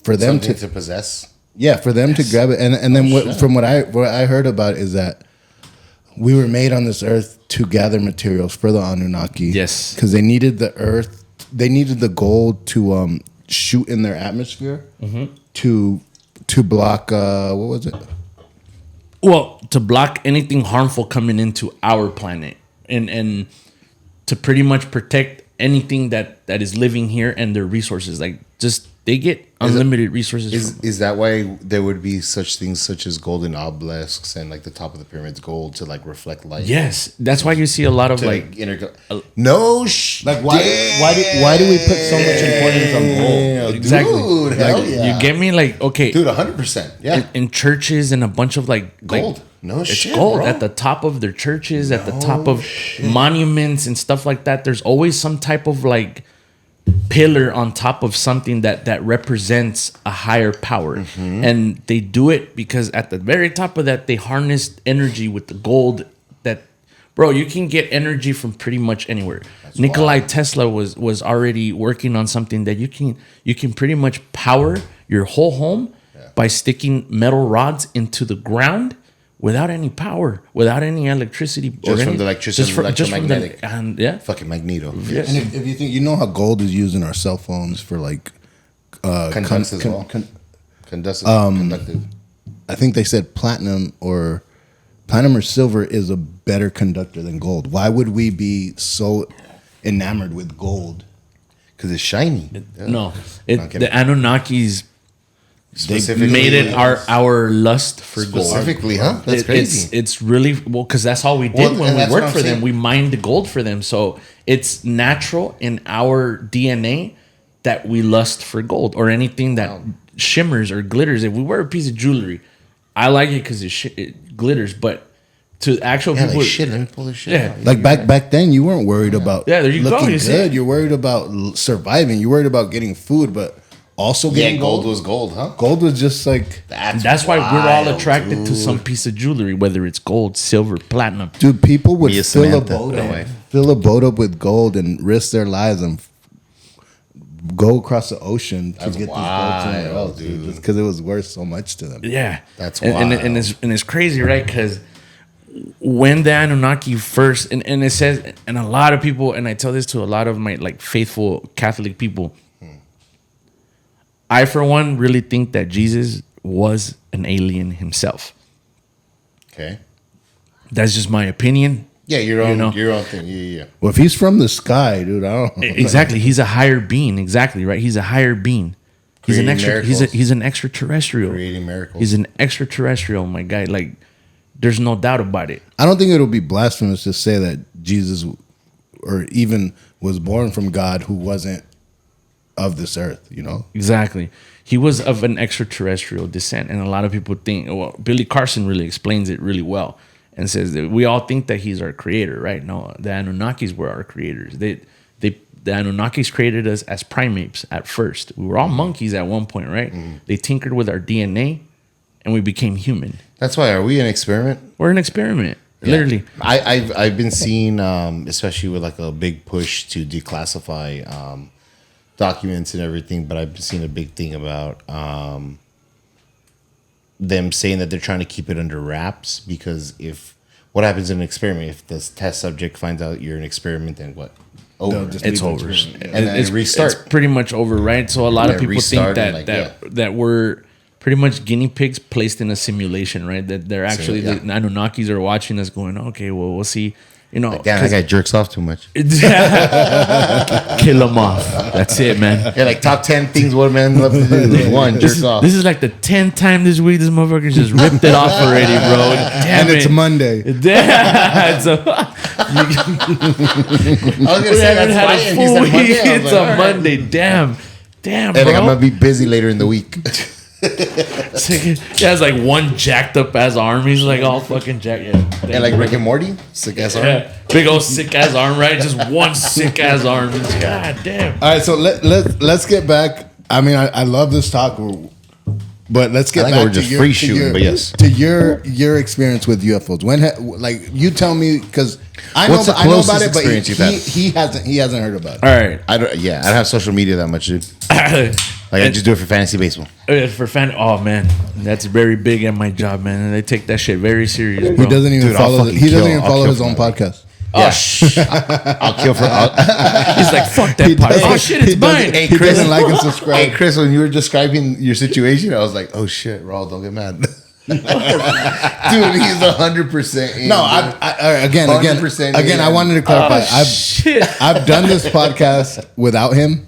for them Something to to possess. Yeah, for them to grab it, and then from what I heard about is that we were made on this earth to gather materials for the Anunnaki. Yes, because they needed the earth, they needed the gold to shoot in their atmosphere to block what was it? Well, to block anything harmful coming into our planet, and to pretty much protect anything that is living here and their resources. Like just they get unlimited resources. Is that why there would be such things such as golden obelisks and like the top of the pyramids gold to like reflect light? Yes, that's why you see a lot of like Like why do we put so much importance on gold? exactly. Dude, hell Like, yeah. You get me? Like okay, Dude, 100%. Yeah. in churches and a bunch of like Gold. Like, No it's shit, gold bro. at the top of their churches, at the top of monuments and stuff like that. There's always some type of like pillar on top of something that represents a higher power, and they do it because at the very top of that they harnessed energy with the gold. That, bro, you can get energy from pretty much anywhere. Nikola Tesla was already working on something that you can pretty much power your whole home by sticking metal rods into the ground without any power, without any electricity, Just from the electricity, electromagnetic. And yeah, Fucking Magneto. yes. And if you think, how gold is used in our cell phones for like Conducts as well. Conductive. I think they said platinum or silver is a better conductor than gold. Why would we be so enamored with gold? Because it's shiny. No, Not kidding. the Anunnakis Specifically, made it our lust for gold. Specifically, huh? That's crazy. It's really well because that's all we did Well, when and we that's what worked I'm for them. saying. We mined the gold for them, so it's natural in our DNA that we lust for gold or anything that shimmers or glitters. If we wear a piece of jewelry, I like it because it glitters, but to actual Yeah, people. like shit. Let me pull this shit. Yeah. out. Like back then, you weren't worried about Yeah, there you go, looking you see good. it. You're worried about surviving. You're worried about getting food, but also Yeah, getting gold was gold, huh? Gold was just like, That's why we're all wild, attracted to dude. some piece of jewelry, whether it's gold, silver, platinum. dude, people would Mia fill Samantha, a boat no up, way. fill a boat up with gold and risk their lives and go across the ocean to That's get these gold somewhere wild, else, dude. dude. Just because it was worth so much to them. Yeah, That's and wild. it's crazy, right? Because when the Anunnaki first, and it says, and a lot of people, and I tell this to a lot of my like faithful Catholic people, I for one really think that Jesus was an alien himself. Okay. That's just my opinion. Yeah, your own, know? your own thing. Yeah. Well, if he's from the sky, dude, I don't know. Exactly, he's a higher being. Exactly, right? He's a higher being. He's an Creating extra. miracles. He's an extraterrestrial. Creating miracles. He's an extraterrestrial, my guy. Like, there's no doubt about it. I don't think it'll be blasphemous to say that Jesus or even was born from God who wasn't of this earth, you know? Exactly. He was of an extraterrestrial descent. And a lot of people think, well, Billy Carson really explains it really well and says that we all think that he's our creator, right? No, the Anunnakis were our creators. The Anunnakis created us as primates at first. We were all monkeys at one point, right? They tinkered with our DNA and we became human. That's why. Are we an experiment? We're an experiment, literally. I've been seeing, especially with like a big push to declassify documents and everything, but I've been seeing a big thing about them saying that they're trying to keep it under wraps because if what happens in an experiment, if the test subject finds out you're an experiment, then what? Over. They'll just It's leave over. it. And then it's, restart. It's pretty much over, right? So a lot of Yeah, people think restart that and, like, that we're pretty much guinea pigs placed in a simulation, right? That they're actually yeah. the Anunnakis are watching us, going, okay, well, we'll see. You know, Damn, that guy jerks off too much. kill him off. That's it, man. Yeah, like top 10 things what a man love to do. One, jerk off. This is like the 10th time this week this motherfucker just ripped it off already, bro. Damn And it's it. Monday. Damn. So, I was gonna we say haven't that's had fine. a He full said week. Monday. I was It's like, a all right. Monday. Damn, And bro. like, I'm gonna be busy later in the week. He has like one jacked up ass arm. He's like all fucking jacked. Yeah. And like Rick and Morty, sick ass arm. Yeah. Big old sick ass arm, right? Just one sick ass arm. God damn. All right, so let's get back. I mean, I love this talk, but let's get I think back we're just to free shooting, but yes. to your experience with UFOs. Like you tell me because I What's know the I know about closest it, but experience you've had? he hasn't heard about it. All right. I don't have social media that much, dude. Like I just do it for fantasy baseball. For fan, oh man, that's very big at my job, man. And they take that shit very serious, bro. He doesn't even Dude, I'll follow. fucking He doesn't kill- even I'll follow kill his own for podcast. Oh shit! I'll kill for. He's like, fuck that part. Oh shit, it's mine. Hey, He Chris. doesn't like and subscribe. Hey Chris, when you were describing your situation, I was like, "Oh shit, Raul, don't get mad." Dude, he's 100%. No, I again, 100% I in. wanted to clarify. Oh shit! I've done this podcast without him,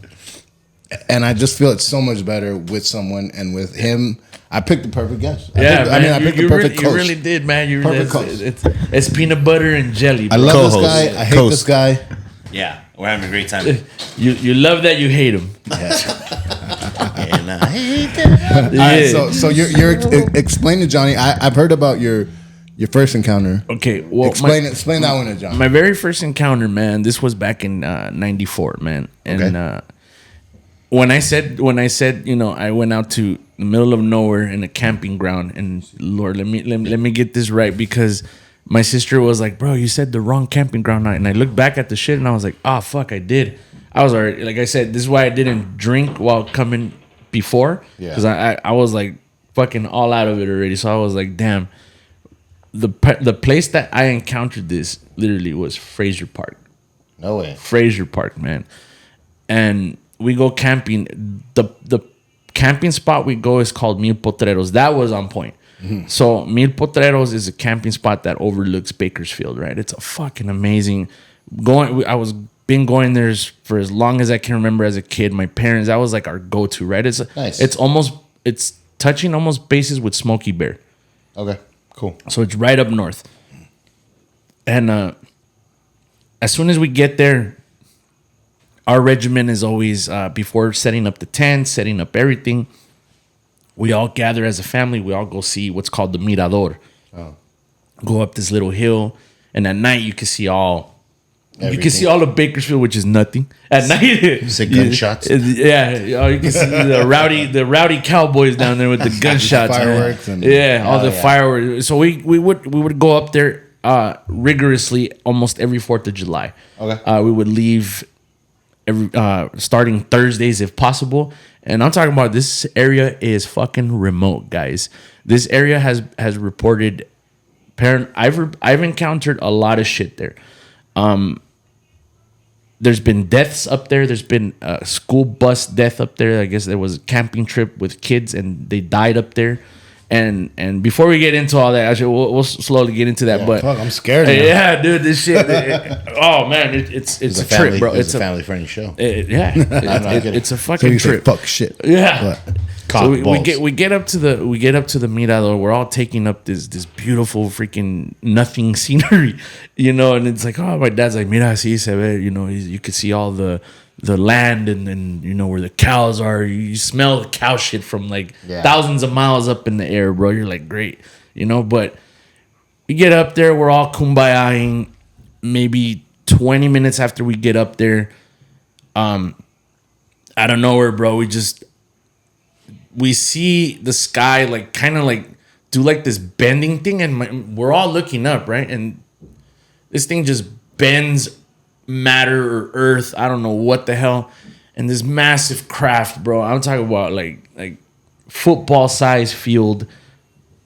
and I just feel it's so much better with someone and with him. I picked the perfect guest. Yeah, man. I picked you the perfect really, coach. you really did, man. You Perfect it's, coach. it's peanut butter and jelly. I Bro. love this Co-host. guy. I hate Coast. this guy. Yeah, we're having a great time. You love that. You hate him. And I hate that. Yeah. All right, so you're explain to Johnny. I've heard about your first encounter. Okay. Well, Explain that one to Johnny. my very first encounter, man. This was back in '94, man. And Okay. when I said, you know, I went out to the middle of nowhere in a camping ground, and Lord, let me get this right, because my sister was like, "Bro, you said the wrong camping ground," and I looked back at the shit and I was like, "Oh fuck, I did." I was already, like I said, this is why I didn't drink while coming before, Yeah. because I was like fucking all out of it already. So I was like, damn. The place that I encountered this literally was Fraser Park. No way. Fraser Park, man. And we go camping. The camping spot we go is called Mil Potreros. That was on point. So Mil Potreros is a camping spot that overlooks Bakersfield, right? It's a fucking amazing. I was been going there for as long as I can remember as a kid. My parents, that was like our go-to, right? Nice. It's touching almost bases with Smokey Bear. Okay, cool. So it's right up north. And as soon as we get there, our regimen is always, before setting up the tent, setting up everything, we all gather as a family. We all go see what's called the Mirador. go up this little hill, and at night you can see all. You can Everything. see all of Bakersfield, which is nothing at night. It's like gunshots. Yeah, you can see the rowdy cowboys down there with the gunshots, Fireworks man. and- all the yeah. fireworks. So we would go up there rigorously almost every 4th of July. Okay. We would leave every starting Thursdays if possible. And I'm talking about this area is fucking remote, guys. This area has reported I've encountered a lot of shit there. There's been deaths up there. There's been a school bus death up there. I guess there was a camping trip with kids and they died up there. And before we get into all that, actually, we'll slowly get into that. But Fuck, I'm scared now. yeah, dude, this shit. Oh man, it's a trip, bro. It's a family-friendly show. It's a So fucking you say trip. fuck shit. Yeah. But So we Balls. get up to the mirador. We're all taking up this beautiful freaking nothing scenery, and it's like, oh, my dad's like, mira, así se ve, you could see all the land and where the cows are. You smell the cow shit from like thousands of miles up in the air, bro. You're like, great, but we get up there, we're all kumbayaing. Maybe 20 minutes after we get up there, out of nowhere, bro, we see the sky like kind of like do like this bending thing, and we're all looking up, right? And this thing just bends matter or earth, I don't know what the hell, and this massive craft, bro. I'm talking about like football size field,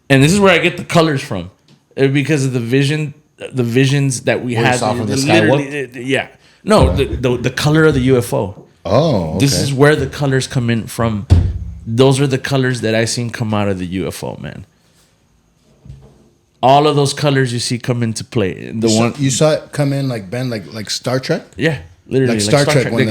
and this is where I get the colors from, because of the visions that we had. saw from the sky? Yeah, no, the color of the UFO. Oh, okay. This is where the colors come in from. Those are the colors that I seen come out of the UFO, man. All of those colors you see come into play. you saw it come in like bend like Star Trek. Yeah, literally Like Star Trek when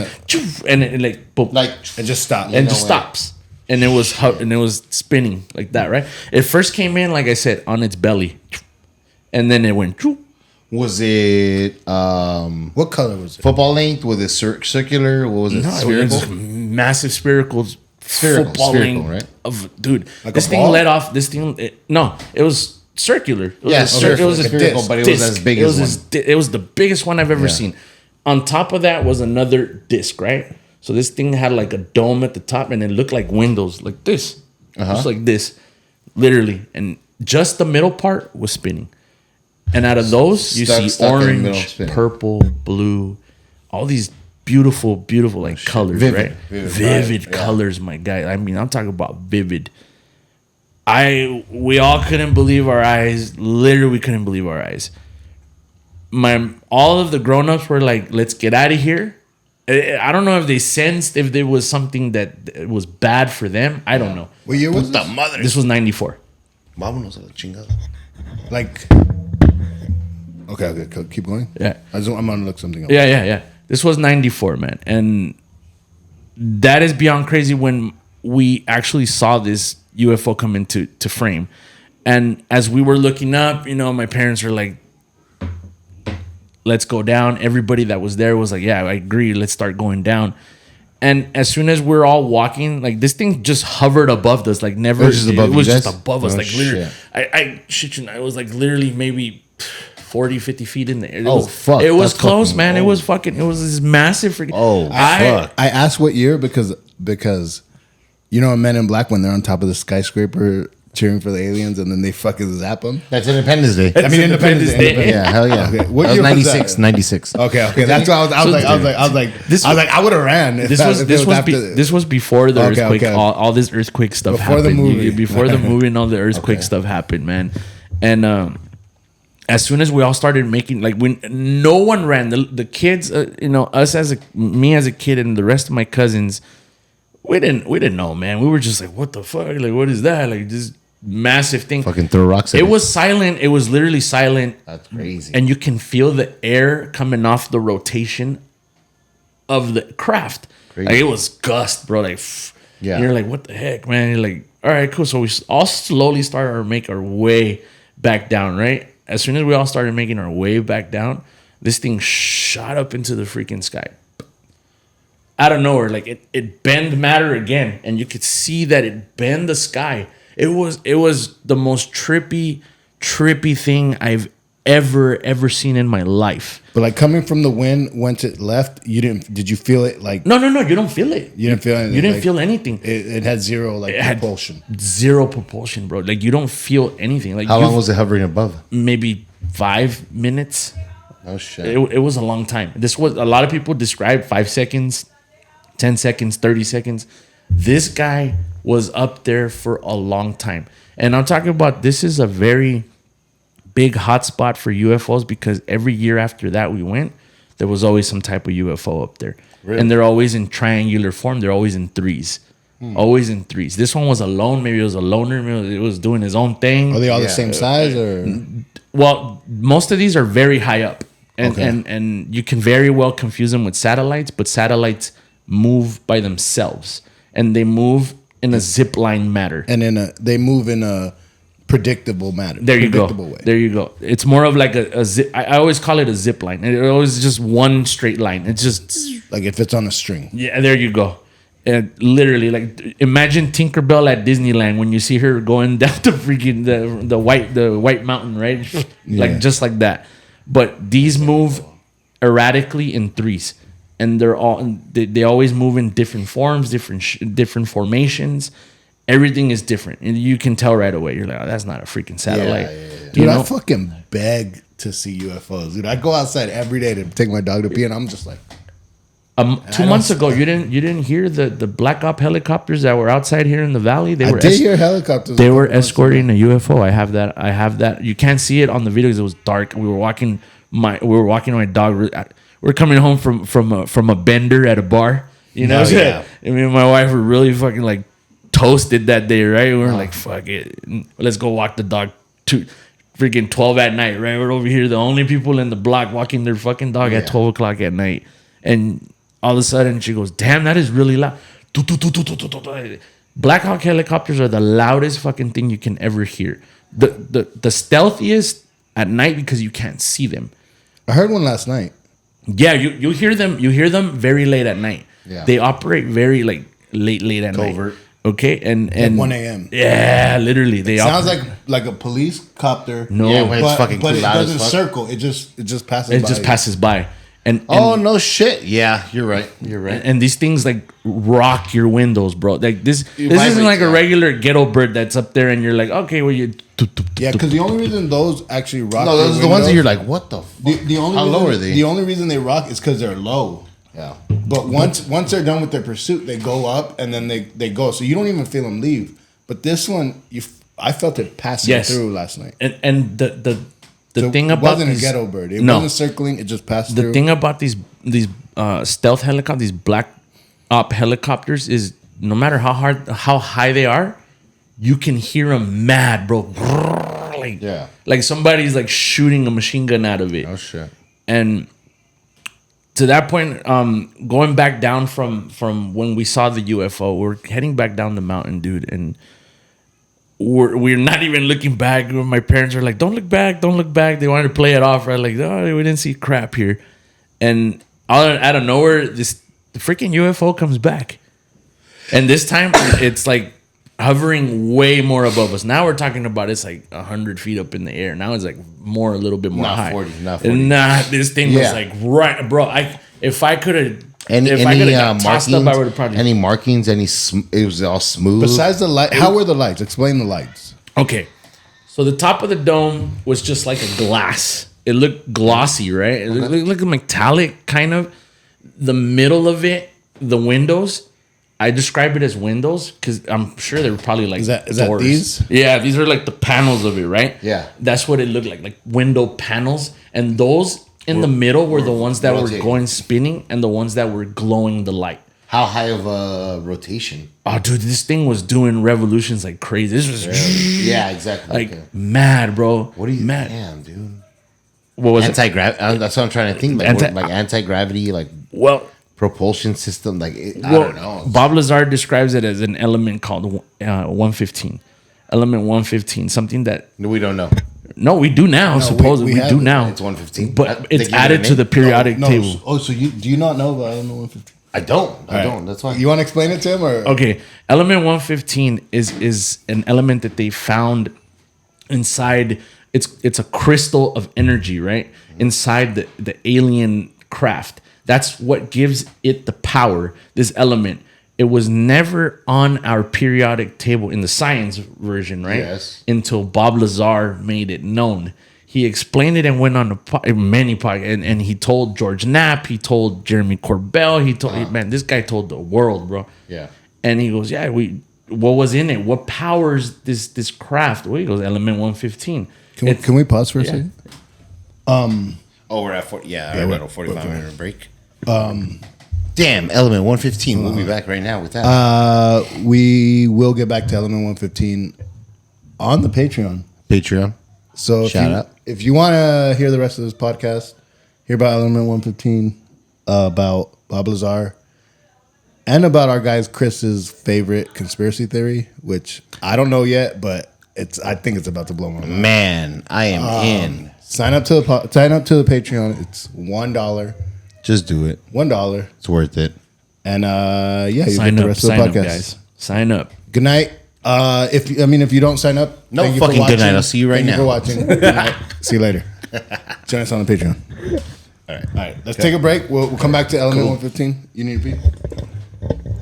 and it like boom, like It just stopped. and just stops, and it was spinning like that, right? It first came in, like I said, on its belly, and then it went. was it What color was it? football length? Was it circular? What was it? No, it Spherical? was massive spherical football spherical, length right? of dude. Like this a thing ball? let off. No, it was circular. It was Yeah, a it was a spherical, disc. but it was as big it was as one. It was the biggest one I've ever seen. On top of that was another disc, right? So this thing had like a dome at the top, and it looked like windows, like this, just like this, literally. And just the middle part was spinning. And out of those, you see Stuck in the middle, orange, spinning. purple, blue, all these beautiful like colors, Vivid. right? Vivid colors, my guy. I mean, I'm talking about vivid. We all couldn't believe our eyes. Literally, we couldn't believe our eyes. All of the grown-ups were like, let's get out of here. I don't know if they sensed if there was something that was bad for them. I don't know. What year was this? This was 94. Vámonos a la chingada. Like. Okay, keep going. Yeah. I'm gonna look something up. Yeah. This was 94, man. And that is beyond crazy when we actually saw this UFO come into frame. And as we were looking up, my parents were like, let's go down. Everybody that was there was like, yeah, I agree. Let's start going down. And as soon as we're all walking, like this thing just hovered above us, like never. It was just above it was you just guys? above us, Oh, like literally. shit. I shit you not, it was like literally maybe 40, 50 feet in the air. Fuck. It was That's close, fucking- man. It was this massive freaking. Fuck. I asked what year because in Men in Black when they're on top of the skyscraper cheering for the aliens and then they fucking zap them. That's Independence Day. I mean Independence Day. Yeah, hell yeah. Okay, what That was year was 96. that? 96. Okay. That's what I was like, I would have ran. if This that- was if it this was after- this was before the Okay, earthquake. okay. All this earthquake stuff Before the happened. movie. Before the movie and all the earthquake stuff happened, man. And as soon as we all started making when no one ran, the kids, us me as a kid and the rest of my cousins, we didn't know, man. We were just like, what the fuck? Like, what is that? Like this massive thing. Fucking throw rocks at It was silent. It was literally silent. That's crazy. And you can feel the air coming off the rotation of the craft. Crazy. Like it was gust, bro. Like, Yeah. You're like, what the heck, man? You're like, all right, cool. So we all slowly started to make our way back down, right? As soon as we all started making our way back down, this thing shot up into the freaking sky. Out of nowhere, like it bent matter again, and you could see that it bent the sky. It was the most trippy trippy thing I've ever seen in my life. But like coming from the wind, once it left, you didn't. Did you feel it? Like No, you don't feel it. you didn't feel anything. You didn't like, feel anything. It had zero like It had propulsion. Zero propulsion, bro. Like you don't feel anything. Like How long was it hovering above? maybe 5 minutes. Oh shit. It was a long time. This was a lot of people describe 5 seconds, 10 seconds, 30 seconds. This guy was up there for a long time. And I'm talking about this is a very big hotspot for UFOs because every year after that we went, there was always some type of UFO up there. Really? And they're always in triangular form. They're always in threes. Always in threes. This one was alone. Maybe it was a loner. Maybe it was doing his own thing. Are they all the Yeah. same size or? Well, most of these are very high up. And, Okay. and you can very well confuse them with satellites, but satellites move by themselves. And they move in a zip line manner. And then they move in a predictable manner. There you go. Predictable way. There you go. It's more of like a zip. I always call it a zip line. It always just one straight line. It's just, Like if it's on a string. yeah, there you go. And literally, like imagine Tinkerbell at Disneyland when you see her going down the freaking the white mountain, right? Yeah. Like just like that. But these move erratically in threes, and they always move in different forms, different formations. Everything is different, and you can tell right away. You're like, oh, that's not a freaking satellite. Dude, You know? I fucking beg to see UFOs. Dude, I go outside every day to take my dog to pee, and I'm just like, 2 months ago, you didn't hear the Black Op helicopters that were outside here in the valley. They I were did hear helicopters. They were escorting a UFO. I have that. You can't see it on the video because it was dark. We were walking my dog. We're coming home from a bender at a bar. You know, Oh, yeah. and me and my wife were really fucking like toasted that day, right? We were like, fuck it, let's go walk the dog to freaking 12 at night, right? We're over here, the only people in the block walking their fucking dog at 12 o'clock at night, and all of a sudden she goes, damn, that is really loud. Black Hawk helicopters are the loudest fucking thing you can ever hear. The stealthiest at night because you can't see them. I heard one last night. Yeah, you hear them. You hear them very late at night. Yeah. They operate very like late at Covert. night. Okay, and At 1 a.m. Yeah, literally. They Sounds operate. like a police copter. No. Yeah, when it's fucking but too it loud as doesn't fuck. circle. It just passes. It by. just passes by. And Oh no shit. Yeah, you're right. You're right. and these things like rock your windows, bro. Like this isn't vibrates, like a yeah. regular ghetto bird that's up there and you're like, okay, well you. Yeah, because the only reason those actually rock. No, those your are the ones that windows- you're like, what the fuck? The only How reason, low are they? The only reason they rock is because they're low. Yeah. But once they're done with their pursuit, they go up and then they go. So you don't even feel them leave. But this one, I felt it passing Yes. through last night. And the So thing it about wasn't these, a ghetto bird. It No. wasn't circling. It just passed the through. thing about these stealth helicopters, these Black Op helicopters, is no matter how high they are, you can hear them mad, bro. Like, Yeah. like somebody's like shooting a machine gun out of it. Oh shit. And to that point, going back down from when we saw the UFO, we're heading back down the mountain, dude, and we're not even looking back. My parents are like, "Don't look back, don't look back." They wanted to play it off, right? Like, "Oh, we didn't see crap here," and out of nowhere, the freaking UFO comes back, and this time it's like hovering way more above us. Now we're talking about it's like 100 feet up in the air. Now it's like a little bit more Not high. 40, not 40. Nah, this thing was Yeah. like right, bro. If I could have, Any if I could have got markings? tossed up, I would have probably. Any markings? it was all smooth. Besides the light, how were the lights? Explain the lights. Okay, so the top of the dome was just like a glass. It looked glossy, right? It looked metallic, kind of. The middle of it, the windows. I describe it as windows because I'm sure they were probably like Is that doors. these? Yeah, these are like the panels of it, right? Yeah. That's what it looked like window panels. And those in the middle were the ones that were rotating. going spinning and the ones that were glowing the light. How high of a rotation? Oh, dude, this thing was doing revolutions like crazy. This was Yeah, exactly. like Okay. mad, bro. What do you? mad? Damn, dude. What was it? Anti-gravity. That's what I'm trying to think. Like, Anti- like anti-gravity, like Well, propulsion system. Like I don't know. Bob Lazar describes it as an element called 115. Element 115, something that We don't know. no, we do now. Supposedly, we we do have it. now. It's 115. But They it's give it a added to name? the periodic No, table. Oh, so do you not know about element 115? I don't. That's why. You want to explain it to him or? Okay, element 115 is an element that they found inside it's a crystal of energy, right? Inside the alien craft. That's what gives it the power, this element. It was never on our periodic table in the science version, right? Yes. Until Bob Lazar made it known. He explained it and went on many podcasts, and he told George Knapp, he told Jeremy Corbell, he told man, this guy told the world, bro. Yeah. And he goes, yeah, what was in it? What powers this craft? Well, he goes, element 115. Can we pause for a second? Oh, we're at 40. Yeah, Yeah, we're we're- at a 45-minute break. Damn, Element 115. We'll be back right now with that. We will get back to Element 115 on the Patreon. Patreon. So Shout out. if you want to hear the rest of this podcast, hear about Element 115, about Bob Lazar, and about our guy's Chris's favorite conspiracy theory, which I don't know yet, but I think it's about to blow my mind. Man, I am in. Sign up to the Patreon. It's $1. Just do it. $1. It's worth it. And you Sign get the up, rest of the sign up, podcast. guys. Sign up. Good night. If you don't sign up, No thank you for fucking good watching. night. I'll see you right Thank now. you for watching. Good night. See you later. Join us on the Patreon. All right. Let's take a break. We'll come back to Element 115. You need to pee?